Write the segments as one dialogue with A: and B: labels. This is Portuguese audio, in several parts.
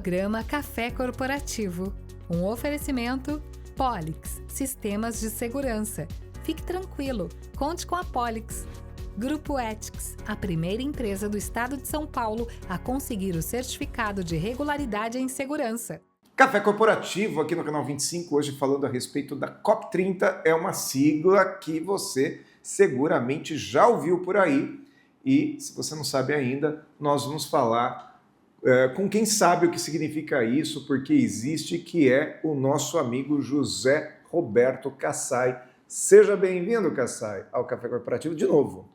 A: Programa Café Corporativo. Um oferecimento Polix, Sistemas de Segurança. Fique tranquilo, conte com a Polix. Grupo Ethics, a primeira empresa do estado de São Paulo a conseguir o certificado de regularidade em segurança.
B: Café Corporativo aqui no canal 25, hoje falando a respeito da COP30, é uma sigla que você seguramente já ouviu por aí e, se você não sabe ainda, nós vamos falar com quem sabe o que significa isso, porque existe, que é o nosso amigo José Roberto Cassai. Seja bem-vindo, Cassai, ao Café Corporativo de novo.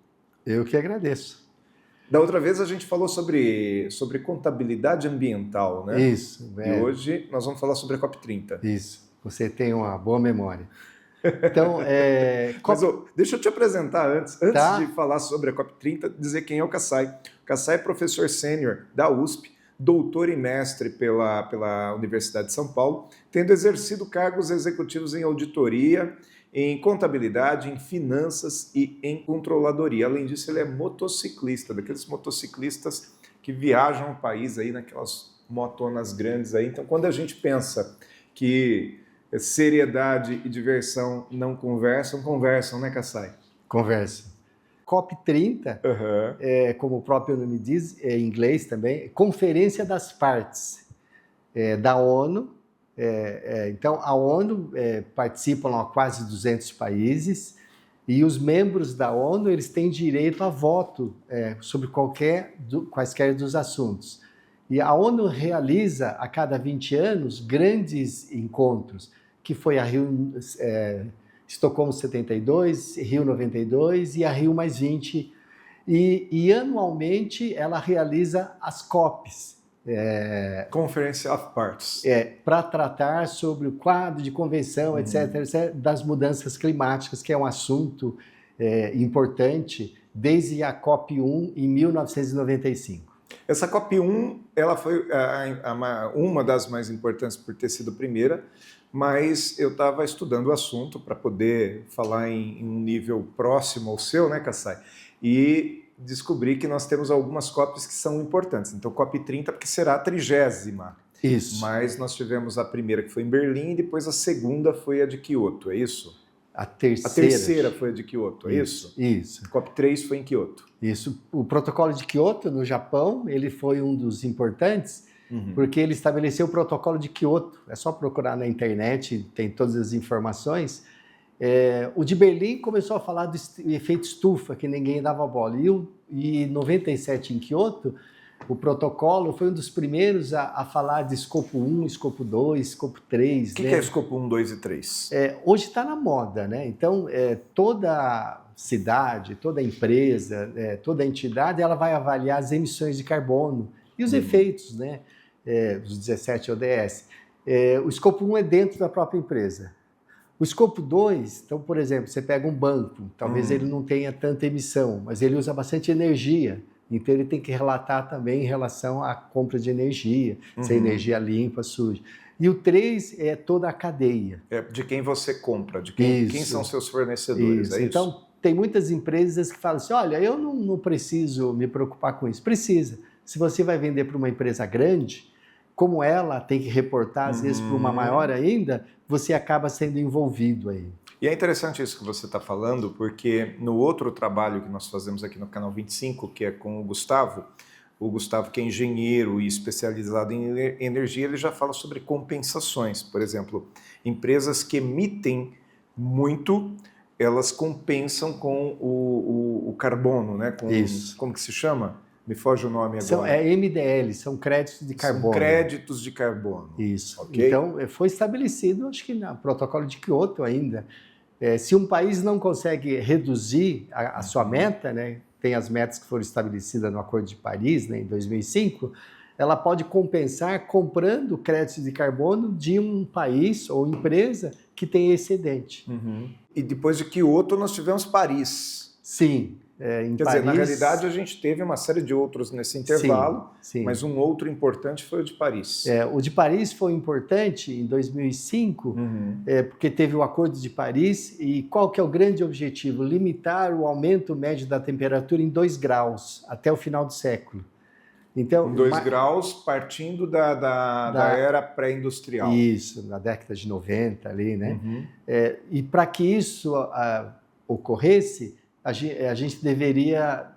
C: Eu que agradeço.
B: Da outra vez a gente falou sobre contabilidade ambiental, né?
C: Isso.
B: E hoje nós vamos falar sobre a COP30.
C: Isso. Você tem uma boa memória. Então,
B: Mas deixa eu te apresentar antes
C: Tá.
B: de falar sobre a COP30, dizer quem é o Cassai. O Cassai é professor sênior da USP, doutor e mestre pela Universidade de São Paulo, tendo exercido cargos executivos em auditoria, em contabilidade, em finanças e em controladoria. Além disso, ele é motociclista, daqueles motociclistas que viajam o país aí naquelas motonas grandes aí. Então, quando a gente pensa que seriedade e diversão não conversam, né, Cassai?
C: Conversa. COP30, como o próprio nome diz, em inglês também, Conferência das Partes da ONU. Então, a ONU participam há quase 200 países e os membros da ONU eles têm direito a voto sobre quaisquer dos assuntos. E a ONU realiza a cada 20 anos grandes encontros, que foi a Rio, Estocolmo 72, Rio 92 e a Rio +20. E anualmente ela realiza as COPs.
B: Conference of Parties.
C: Para tratar sobre o quadro de convenção, etc., das mudanças climáticas, que é um assunto importante desde a COP1 em 1995.
B: Essa COP1 ela foi uma das mais importantes por ter sido a primeira, mas eu estava estudando o assunto para poder falar em um nível próximo ao seu, né, Cassai? E descobri que nós temos algumas COPs que são importantes. Então, COP30, porque será a 30ª.
C: Isso.
B: Mas nós tivemos a primeira que foi em Berlim e depois a segunda foi a de Kyoto, é isso?
C: A terceira.
B: A terceira foi a de Kyoto, é isso?
C: Isso.
B: COP3 foi em Kyoto.
C: Isso. O protocolo de Kyoto, no Japão, ele foi um dos importantes, porque ele estabeleceu o protocolo de Kyoto. É só procurar na internet, tem todas as informações. O de Berlim começou a falar do efeito estufa, que ninguém dava bola. E em 97, em Kyoto, o protocolo foi um dos primeiros a falar de escopo 1, escopo 2, escopo 3.
B: O que é escopo 1, 2 e 3?
C: Hoje está na moda, né? Então, toda cidade, toda empresa, toda entidade, ela vai avaliar as emissões de carbono e os efeitos, né? Dos 17 ODS. O escopo 1 é dentro da própria empresa. O escopo 2, então, por exemplo, você pega um banco, talvez ele não tenha tanta emissão, mas ele usa bastante energia, então ele tem que relatar também em relação à compra de energia, se é energia limpa, suja. E o 3 é toda a cadeia.
B: De quem você compra, de quem são seus fornecedores, é isso?
C: Então, tem muitas empresas que falam assim, olha, eu não preciso me preocupar com isso. Precisa. Se você vai vender para uma empresa grande, como ela tem que reportar, às vezes, para uma maior ainda, você acaba sendo envolvido aí.
B: E é interessante isso que você está falando, porque no outro trabalho que nós fazemos aqui no Canal 25, que é com o Gustavo que é engenheiro e especializado em energia, ele já fala sobre compensações. Por exemplo, empresas que emitem muito, elas compensam com o carbono, né?
C: Isso.
B: Como que se chama? Me foge o nome agora.
C: MDL, são créditos de carbono.
B: São créditos de carbono.
C: Isso.
B: Okay?
C: Então, foi estabelecido, acho que no protocolo de Kyoto ainda. Se um país não consegue reduzir a sua meta, né, tem as metas que foram estabelecidas no Acordo de Paris, né, em 2005, ela pode compensar comprando créditos de carbono de um país ou empresa que tem excedente.
B: E depois de Kyoto, nós tivemos Paris.
C: Sim.
B: Quer dizer, na realidade a gente teve uma série de outros nesse intervalo,
C: sim.
B: Mas um outro importante foi o de Paris.
C: O de Paris foi importante em 2005, porque teve o Acordo de Paris e qual que é o grande objetivo? Limitar o aumento médio da temperatura em 2 graus até o final do século. Então,
B: com 2 graus partindo da era pré-industrial.
C: Isso, na década de 90 ali, né?
B: Uhum.
C: E para que isso ocorresse, a gente deveria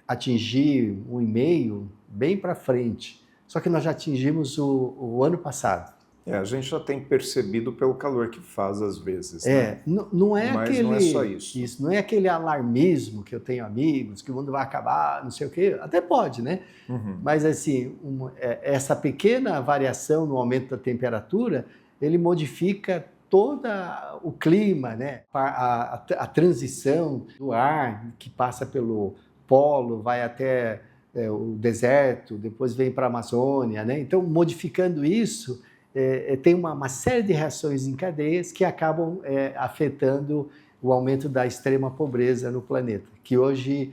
C: atingir 1,5 bem para frente. Só que nós já atingimos o ano passado.
B: A gente já tem percebido pelo calor que faz às vezes. Né?
C: Não é
B: Mas
C: aquele...
B: não é só isso.
C: Isso, não é aquele alarmismo que eu tenho amigos, que o mundo vai acabar, não sei o quê. Até pode, né?
B: Uhum.
C: Mas, assim, essa pequena variação no aumento da temperatura, ele modifica todo o clima, né? A transição do ar que passa pelo polo, vai até o deserto, depois vem para a Amazônia, né? Então, modificando isso... tem uma série de reações em cadeias que acabam afetando o aumento da extrema pobreza no planeta, que hoje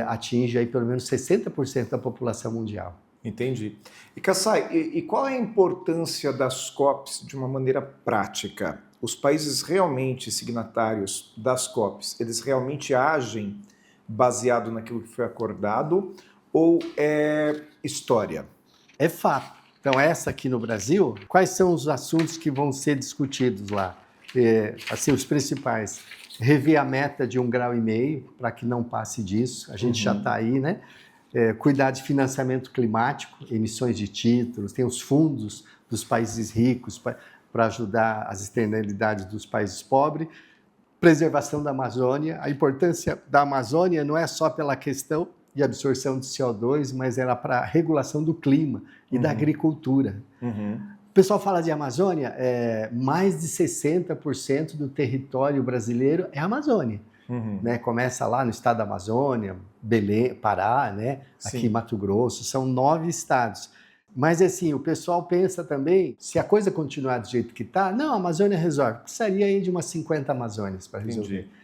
C: atinge aí pelo menos 60% da população mundial.
B: Entendi. E Kassai, e qual é a importância das COPs de uma maneira prática? Os países realmente signatários das COPs, eles realmente agem baseado naquilo que foi acordado ou é história?
C: É fato. Então, essa aqui no Brasil, quais são os assuntos que vão ser discutidos lá? Assim, os principais. Rever a meta de 1,5 graus para que não passe disso. A gente já está aí, né? Cuidar de financiamento climático, emissões de títulos, tem os fundos dos países ricos para ajudar as externalidades dos países pobres. Preservação da Amazônia. A importância da Amazônia não é só pela questão de absorção de CO2, mas era para a regulação do clima e da agricultura. O pessoal fala de Amazônia, mais de 60% do território brasileiro é Amazônia. Né? Começa lá no estado da Amazônia, Belém, Pará, né? Aqui em Mato Grosso, são 9 estados. Mas assim, o pessoal pensa também, se a coisa continuar do jeito que está, não, a Amazônia resolve. Precisaria aí de umas 50 Amazônias para resolver.
B: Entendi.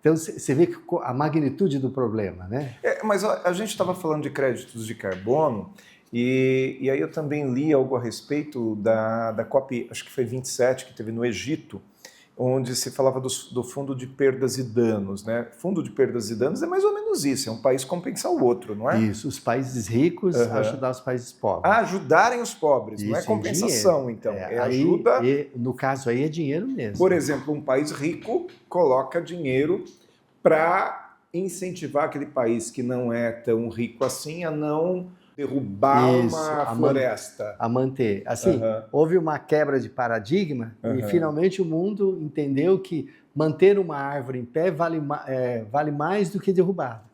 C: Então, você vê a magnitude do problema, né?
B: Mas a gente estava falando de créditos de carbono e aí eu também li algo a respeito da COP, acho que foi 27, que teve no Egito, onde se falava do Fundo de Perdas e Danos, né? Fundo de Perdas e Danos é mais ou menos isso, é um país compensar o outro, não é?
C: Isso, os países ricos ajudar os países pobres.
B: Ajudarem os pobres, isso, não é compensação, então, ajuda...
C: No caso aí é dinheiro mesmo.
B: Por exemplo, um país rico coloca dinheiro para incentivar aquele país que não é tão rico assim a não derrubar uma floresta.
C: A manter. Assim, houve uma quebra de paradigma e finalmente o mundo entendeu que manter uma árvore em pé vale mais do que derrubá-la.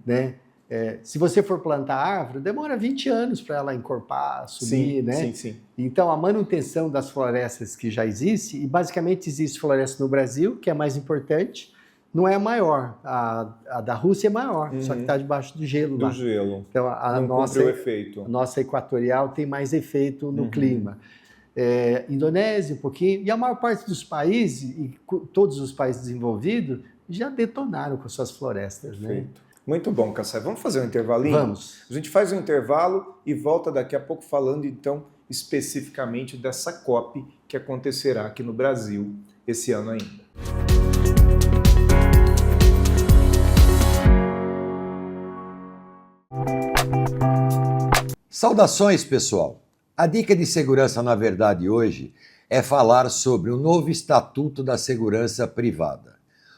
C: Né? Se você for plantar árvore, demora 20 anos para ela encorpar, subir, né?
B: Sim.
C: Então, a manutenção das florestas que já existe, e basicamente existe floresta no Brasil, que é mais importante, não é a maior. A da Rússia é maior, só que está debaixo do gelo lá.
B: Do gelo.
C: Então,
B: não cumpre o efeito.
C: A nossa equatorial tem mais efeito no clima. Indonésia, um pouquinho. E a maior parte dos países, e todos os países desenvolvidos, já detonaram com suas florestas.
B: Perfeito.
C: Né?
B: Muito bom, Kassai. Vamos fazer um intervalinho?
C: Vamos.
B: A gente faz um intervalo e volta daqui a pouco falando, então, especificamente dessa COP que acontecerá aqui no Brasil esse ano ainda.
D: Saudações, pessoal! A dica de segurança na verdade hoje é falar sobre o novo Estatuto da Segurança Privada.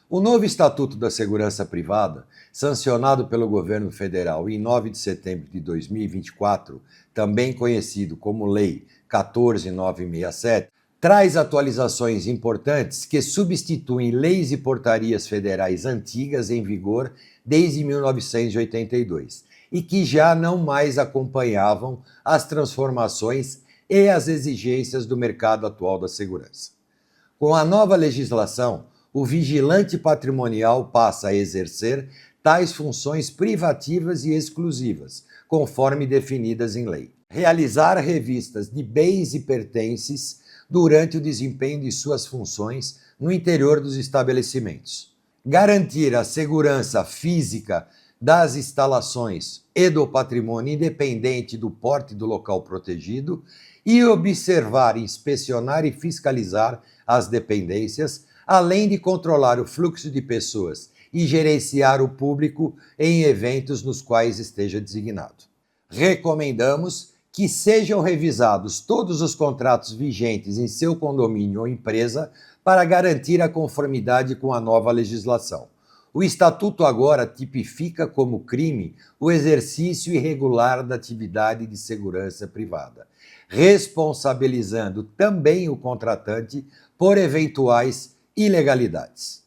D: O novo Estatuto da Segurança Privada, sancionado pelo governo federal em 9 de setembro de 2024, também conhecido como Lei 14.967, traz atualizações importantes que substituem leis e portarias federais antigas em vigor desde 1982 e que já não mais acompanhavam as transformações e as exigências do mercado atual da segurança. Com a nova legislação, o vigilante patrimonial passa a exercer tais funções privativas e exclusivas, conforme definidas em lei. Realizar revistas de bens e pertences durante o desempenho de suas funções no interior dos estabelecimentos. Garantir a segurança física das instalações e do patrimônio independente do porte do local protegido e observar, inspecionar e fiscalizar as dependências, além de controlar o fluxo de pessoas e gerenciar o público em eventos nos quais esteja designado. Recomendamos que sejam revisados todos os contratos vigentes em seu condomínio ou empresa para garantir a conformidade com a nova legislação. O Estatuto agora tipifica como crime o exercício irregular da atividade de segurança privada, responsabilizando também o contratante por eventuais ilegalidades.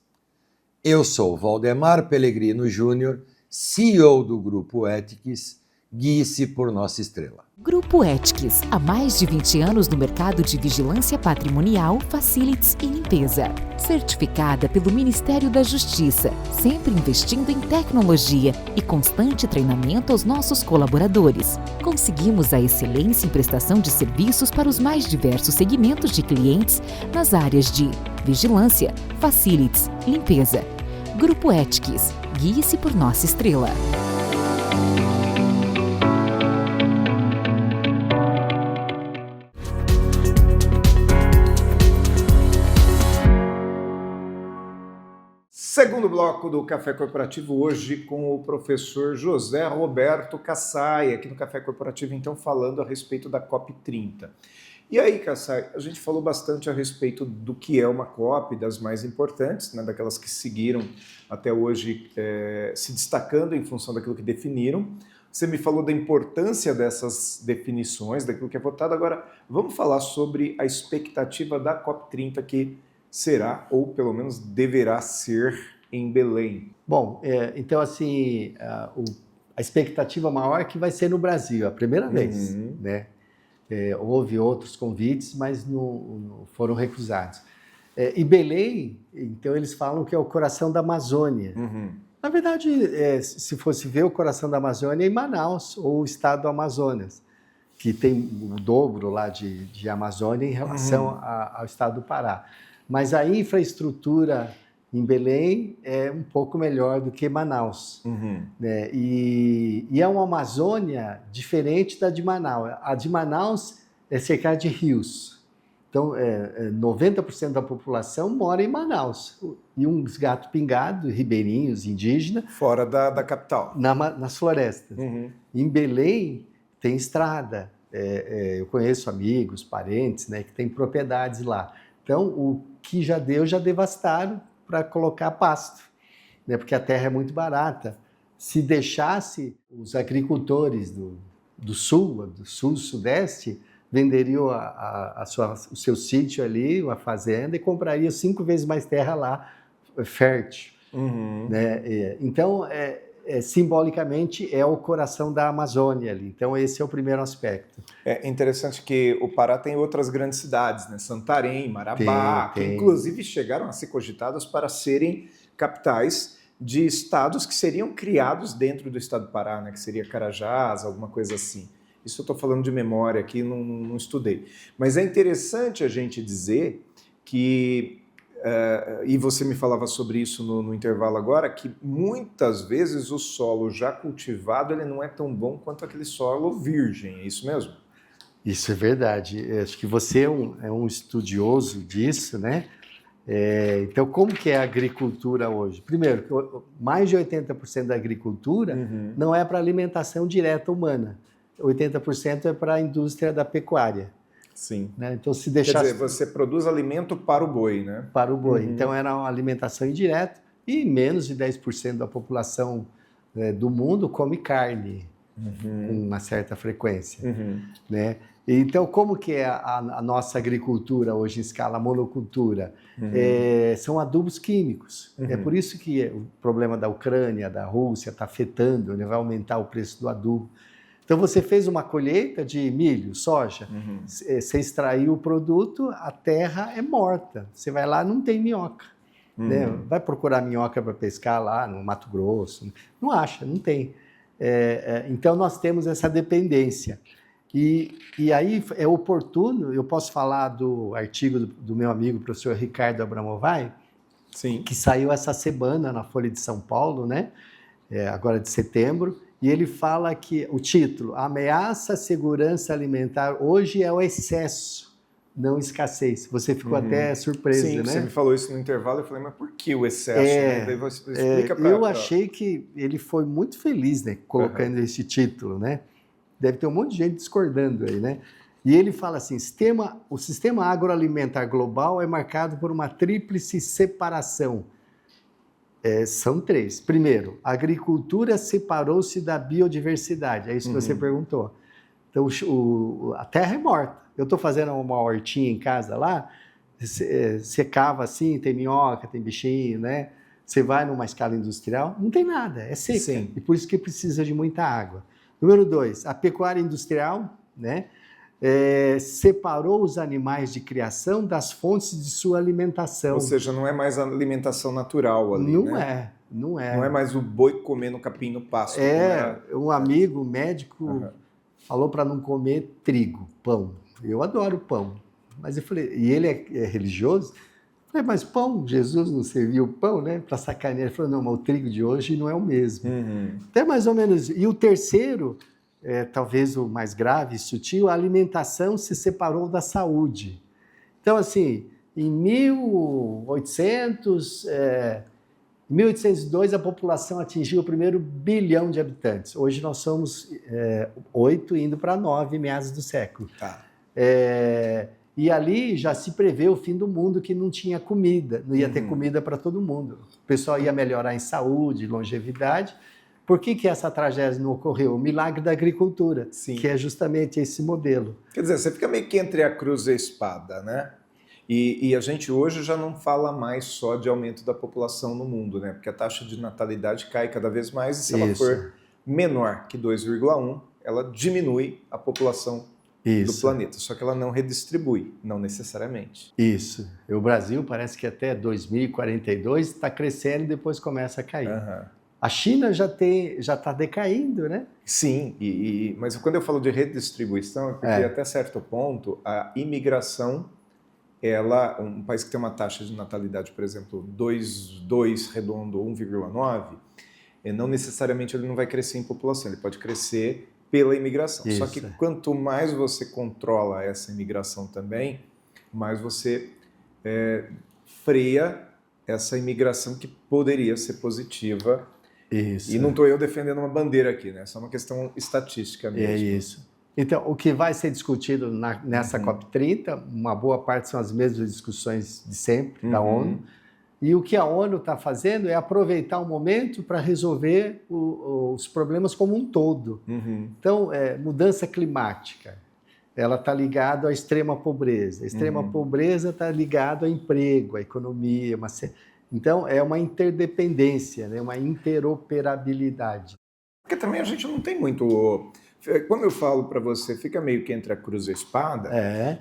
D: Eu sou Valdemar Pellegrino Júnior, CEO do Grupo Ethics. Guie-se por nossa estrela.
E: Grupo Ethics, há mais de 20 anos no mercado de vigilância patrimonial, facilities e limpeza. Certificada pelo Ministério da Justiça, sempre investindo em tecnologia e constante treinamento aos nossos colaboradores. Conseguimos a excelência em prestação de serviços para os mais diversos segmentos de clientes nas áreas de vigilância, facilities, limpeza. Grupo Ethics, guie-se por nossa estrela.
B: Segundo bloco do Café Corporativo, hoje com o professor José Roberto Kassai, aqui no Café Corporativo, então, falando a respeito da COP30. E aí, Kassai, a gente falou bastante a respeito do que é uma COP, das mais importantes, né, daquelas que seguiram até hoje se destacando em função daquilo que definiram. Você me falou da importância dessas definições, daquilo que é votado. Agora, vamos falar sobre a expectativa da COP30 que será, ou pelo menos deverá ser, em Belém.
C: Bom, então assim, a expectativa maior é que vai ser no Brasil, a primeira vez, né? Houve outros convites, mas não foram recusados. E Belém, então eles falam que é o coração da Amazônia. Na verdade, se fosse ver, o coração da Amazônia é em Manaus, ou o estado do Amazonas, que tem o dobro lá de Amazônia em relação ao estado do Pará. Mas a infraestrutura em Belém é um pouco melhor do que Manaus. Né? E é uma Amazônia diferente da de Manaus. A de Manaus é cercada de rios. Então, 90% da população mora em Manaus. E uns gatos pingados, ribeirinhos, indígenas.
B: Fora da capital.
C: Nas florestas. Em Belém tem estrada. Eu conheço amigos, parentes, né, que têm propriedades lá. Então, o que já devastaram para colocar pasto, né? Porque a terra é muito barata. Se deixasse, os agricultores do sul, sudeste, venderiam o seu sítio ali, uma fazenda, e comprariam 5 vezes mais terra lá, fértil. Né? Então, simbolicamente, é o coração da Amazônia ali. Então, esse é o primeiro aspecto.
B: É interessante que o Pará tem outras grandes cidades, né? Santarém, Marabá, que inclusive chegaram a ser cogitadas para serem capitais de estados que seriam criados dentro do estado do Pará, né? Que seria Carajás, alguma coisa assim. Isso eu estou falando de memória aqui, não estudei. Mas é interessante a gente dizer que, e você me falava sobre isso no intervalo agora, que muitas vezes o solo já cultivado ele não é tão bom quanto aquele solo virgem, é isso mesmo?
C: Isso é verdade. Acho que você é um estudioso disso, né? Então, como que é a agricultura hoje? Primeiro, mais de 80% da agricultura não é para alimentação direta humana. 80% é para a indústria da pecuária.
B: Sim.
C: Né? Então, se deixar...
B: Quer dizer, você produz alimento para o boi, né?
C: Para o boi. Então, era uma alimentação indireta e menos de 10% da população do mundo come carne com uma certa frequência. Né? Então, como que é a nossa agricultura hoje em escala monocultura? São adubos químicos. É por isso que o problema da Ucrânia, da Rússia, está afetando, né? Vai aumentar o preço do adubo. Então, você fez uma colheita de milho, soja, você extraiu o produto, a terra é morta. Você vai lá, não tem minhoca. Né? Vai procurar minhoca para pescar lá no Mato Grosso. Não acha, não tem. Então, nós temos essa dependência. E aí é oportuno, eu posso falar do artigo do meu amigo, professor Ricardo Abramovay, que saiu essa semana na Folha de São Paulo, né? Agora de setembro, e ele fala que o título, Ameaça à Segurança Alimentar hoje é o excesso, não escassez. Você ficou até surpreso,
B: Sim,
C: né?
B: Você me falou isso no intervalo, eu falei, mas por que o excesso? Né? Daí você explica
C: eu achei que ele foi muito feliz, né, colocando esse título, né? deve ter um monte de gente discordando aí, né? E ele fala assim, o sistema agroalimentar global é marcado por uma tríplice separação. São 3. Primeiro, a agricultura separou-se da biodiversidade, é isso que você perguntou. Então, a terra é morta. Eu estou fazendo uma hortinha em casa lá, você cava assim, tem minhoca, tem bichinho, né? Você vai numa escala industrial, não tem nada, é seca.
B: Sim.
C: E por isso que precisa de muita água. Número 2, a pecuária industrial, né? Separou os animais de criação das fontes de sua alimentação.
B: Ou seja, não é mais a alimentação natural ali,
C: Não
B: né?
C: Não é.
B: Não é mais o boi comendo capim no pasto.
C: Um amigo médico falou para não comer trigo, pão. Eu adoro pão. Mas eu falei, e ele é religioso? Eu falei, mas pão, Jesus não serviu pão, né? Para sacanear. Ele falou, não, mas o trigo de hoje não é o mesmo. Até mais ou menos. E o terceiro, talvez o mais grave e sutil, a alimentação se separou da saúde. Então, assim, em 1802, a população atingiu o primeiro bilhão de habitantes. Hoje nós somos 8, indo para 9, meados do século.
B: Tá.
C: E ali já se prevê o fim do mundo, que não tinha comida, não ia ter comida para todo mundo. O pessoal ia melhorar em saúde, longevidade. Por que essa tragédia não ocorreu? O milagre da agricultura,
B: Sim.
C: que é justamente esse modelo.
B: Quer dizer, você fica meio que entre a cruz e a espada, né? E a gente hoje já não fala mais só de aumento da população no mundo, né? Porque a taxa de natalidade cai cada vez mais e se ela for menor que 2,1, ela diminui a população do planeta. Só que ela não redistribui, não necessariamente.
C: Isso. O Brasil parece que até 2042 está crescendo e depois começa a cair. A China já está decaindo, né?
B: Sim, mas quando eu falo de redistribuição, é porque até certo ponto a imigração, um país que tem uma taxa de natalidade, por exemplo, 2 redondo, 1,9, não necessariamente ele não vai crescer em população, ele pode crescer pela imigração.
C: Isso.
B: Só que quanto mais você controla essa imigração também, mais você freia essa imigração que poderia ser positiva.
C: Isso.
B: E não estou eu defendendo uma bandeira aqui, né? É só uma questão estatística mesmo.
C: É isso. Então, o que vai ser discutido nessa COP30, uma boa parte são as mesmas discussões de sempre da ONU. E o que a ONU está fazendo é aproveitar o momento para resolver os problemas como um todo. Então, mudança climática, ela está ligada à extrema pobreza. A extrema pobreza está ligada ao emprego, à economia. Então, é uma interdependência, né? Uma interoperabilidade.
B: Porque também a gente não tem muito... Quando eu falo para você, fica meio que entre a cruz e a espada,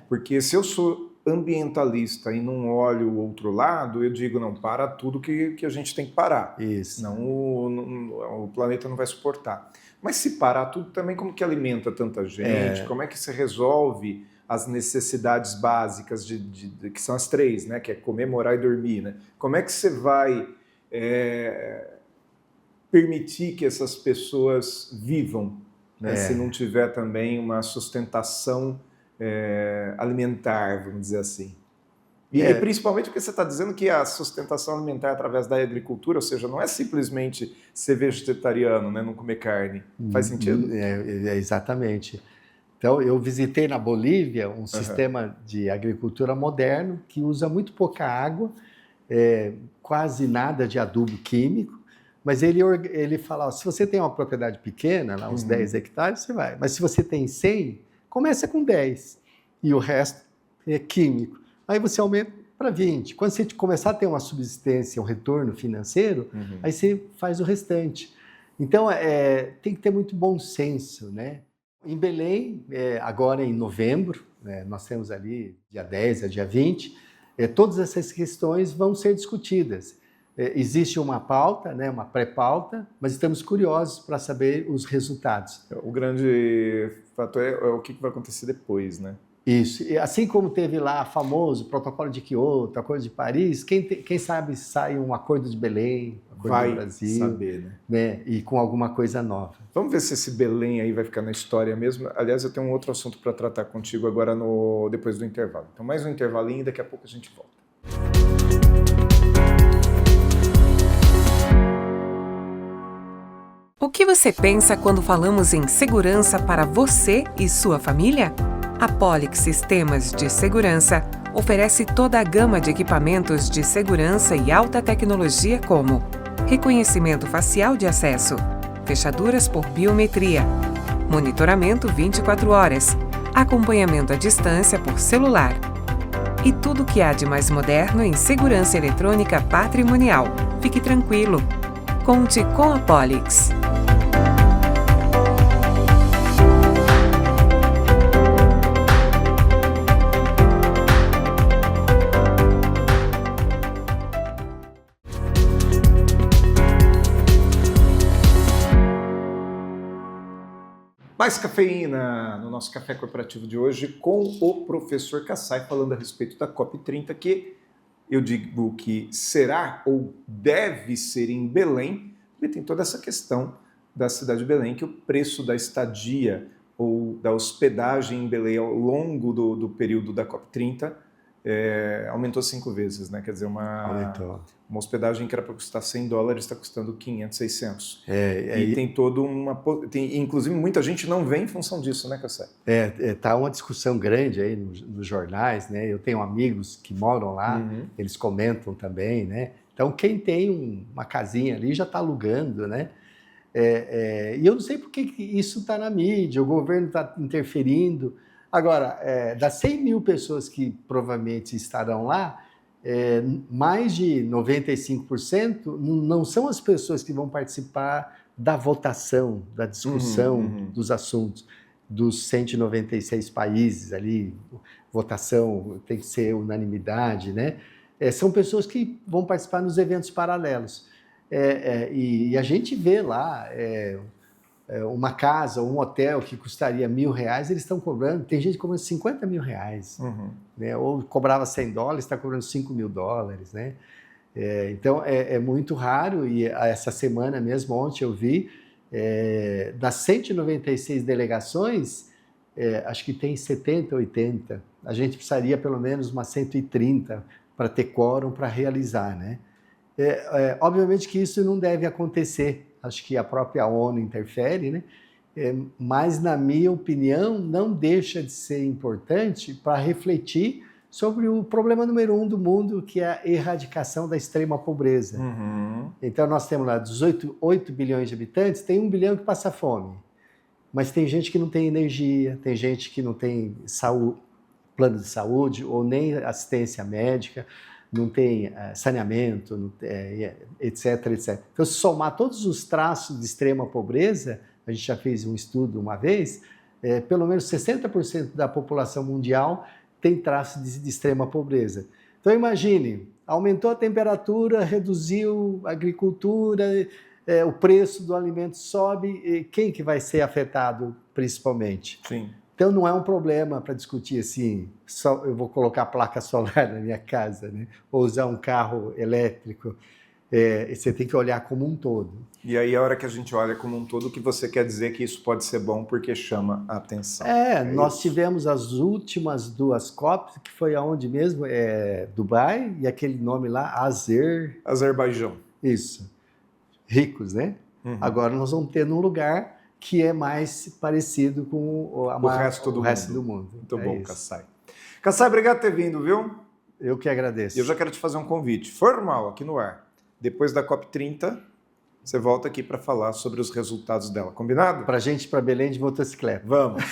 B: porque se eu sou ambientalista e não olho o outro lado, eu digo, não, para tudo que a gente tem que parar.
C: Isso.
B: Senão o planeta não vai suportar. Mas se parar tudo também, como que alimenta tanta gente? Como é que se resolve as necessidades básicas, que são as 3, né? Que é comer, morar e dormir, né? Como é que você vai permitir que essas pessoas vivam, né? Se não tiver também uma sustentação alimentar, vamos dizer assim. E principalmente porque você está dizendo que a sustentação alimentar através da agricultura, ou seja, não é simplesmente ser vegetariano, né? Não comer carne. Faz sentido?
C: Exatamente. Então, eu visitei na Bolívia um sistema de agricultura moderno que usa muito pouca água, quase nada de adubo químico, mas ele fala, ó, se você tem uma propriedade pequena, lá, uns 10 hectares, você vai. Mas se você tem 100, começa com 10 e o resto é químico. Aí você aumenta para 20. Quando você começar a ter uma subsistência, um retorno financeiro, aí você faz o restante. Então, tem que ter muito bom senso, né? Em Belém, agora em novembro, nós temos ali dia 10 a dia 20, todas essas questões vão ser discutidas. Existe uma pauta, né, uma pré-pauta, mas estamos curiosos para saber os resultados.
B: O grande fator é o que vai acontecer depois, né?
C: Isso. E assim como teve lá famoso protocolo de Kyoto, acordo de Paris, quem sabe sai um acordo de Belém, acordo do Brasil,
B: saber,
C: né? E com alguma coisa nova.
B: Vamos ver se esse Belém aí vai ficar na história mesmo. Aliás, eu tenho um outro assunto para tratar contigo agora depois do intervalo. Então, mais um intervalinho e daqui a pouco a gente volta.
F: O que você pensa quando falamos em segurança para você e sua família? A Polix Sistemas de Segurança oferece toda a gama de equipamentos de segurança e alta tecnologia como reconhecimento facial de acesso, fechaduras por biometria, monitoramento 24 horas, acompanhamento à distância por celular e tudo o que há de mais moderno em segurança eletrônica patrimonial. Fique tranquilo, conte com a Polix.
B: Mais cafeína no nosso café corporativo de hoje com o professor Kassai falando a respeito da COP30, que eu digo que será ou deve ser em Belém, porque tem toda essa questão da cidade de Belém, que o preço da estadia ou da hospedagem em Belém ao longo do período da COP30 aumentou 5 vezes, né? Quer dizer, uma hospedagem que era para custar $100 está custando 500, 600. E tem toda inclusive, muita gente não vem em função disso, né, Kassai?
C: Tá uma discussão grande aí nos jornais, né? Eu tenho amigos que moram lá, eles comentam também, né? Então, quem tem uma casinha ali já está alugando, né? E eu não sei por que isso está na mídia, o governo está interferindo. Agora, das 100 mil pessoas que provavelmente estarão lá, mais de 95% não são as pessoas que vão participar da votação, da discussão dos assuntos dos 196 países ali. Votação tem que ser unanimidade, né? São pessoas que vão participar nos eventos paralelos. E a gente vê lá uma casa, um hotel que custaria R$1.000, eles estão cobrando, tem gente cobrando R$50 mil, né? Ou cobrava $100, está cobrando $5.000, né? Então é muito raro, e essa semana mesmo, ontem eu vi, das 196 delegações, acho que tem 70, 80, a gente precisaria pelo menos umas 130 para ter quórum para realizar, né? Obviamente que isso não deve acontecer, acho que a própria ONU interfere, né? Mas, na minha opinião, não deixa de ser importante para refletir sobre o problema número 1 do mundo, que é a erradicação da extrema pobreza. Então, nós temos lá 8 bilhões de habitantes, tem 1 bilhão que passa fome, mas tem gente que não tem energia, tem gente que não tem plano de saúde ou nem assistência médica, não tem saneamento, etc, etc. Então, se somar todos os traços de extrema pobreza, a gente já fez um estudo uma vez, pelo menos 60% da população mundial tem traços de extrema pobreza. Então, imagine, aumentou a temperatura, reduziu a agricultura, o preço do alimento sobe, quem que vai ser afetado principalmente?
B: Sim.
C: Então, não é um problema para discutir assim, só eu vou colocar placa solar na minha casa, né? Ou usar um carro elétrico. Você tem que olhar como um todo.
B: E aí, a hora que a gente olha como um todo, o que você quer dizer que isso pode ser bom porque chama a atenção.
C: Nós tivemos as últimas 2 COPs, que foi aonde mesmo? Dubai, e aquele nome lá,
B: Azerbaijão.
C: Isso. Ricos, né? Agora nós vamos ter num lugar que é mais parecido com o resto do mundo.
B: Muito bom, Kassai. Kassai, obrigado por ter vindo, viu?
C: Eu que agradeço.
B: Eu já quero te fazer um convite formal aqui no ar. Depois da COP30, você volta aqui para falar sobre os resultados dela. Combinado?
C: Para a gente ir para Belém de motocicleta.
B: Vamos.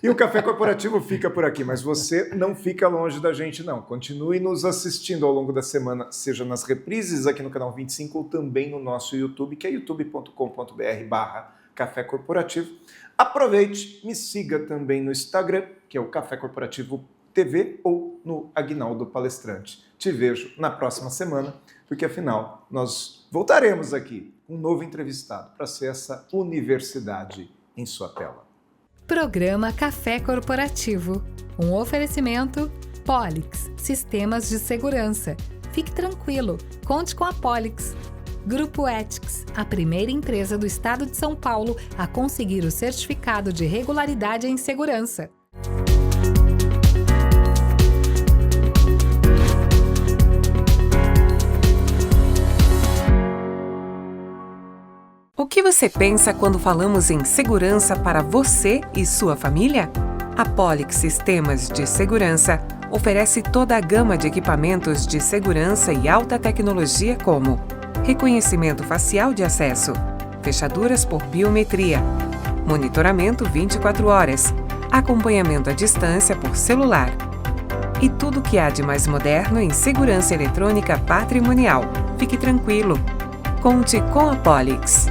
B: E o Café Corporativo fica por aqui, mas você não fica longe da gente, não. Continue nos assistindo ao longo da semana, seja nas reprises aqui no canal 25 ou também no nosso YouTube, que é youtube.com.br/Café Corporativo. Aproveite, me siga também no Instagram, que é o Café Corporativo TV, ou no Aguinaldo Palestrante. Te vejo na próxima semana, porque afinal nós voltaremos aqui com um novo entrevistado para ser essa universidade em sua tela.
A: Programa Café Corporativo. Um oferecimento Polix, Sistemas de Segurança. Fique tranquilo, conte com a Polix. Grupo Ethics, a primeira empresa do estado de São Paulo a conseguir o certificado de regularidade em segurança.
F: O O que você pensa quando falamos em segurança para você e sua família? A Polix Sistemas de Segurança oferece toda a gama de equipamentos de segurança e alta tecnologia como reconhecimento facial de acesso, fechaduras por biometria, monitoramento 24 horas, acompanhamento à distância por celular e tudo o que há de mais moderno em segurança eletrônica patrimonial. Fique tranquilo, conte com a Polix.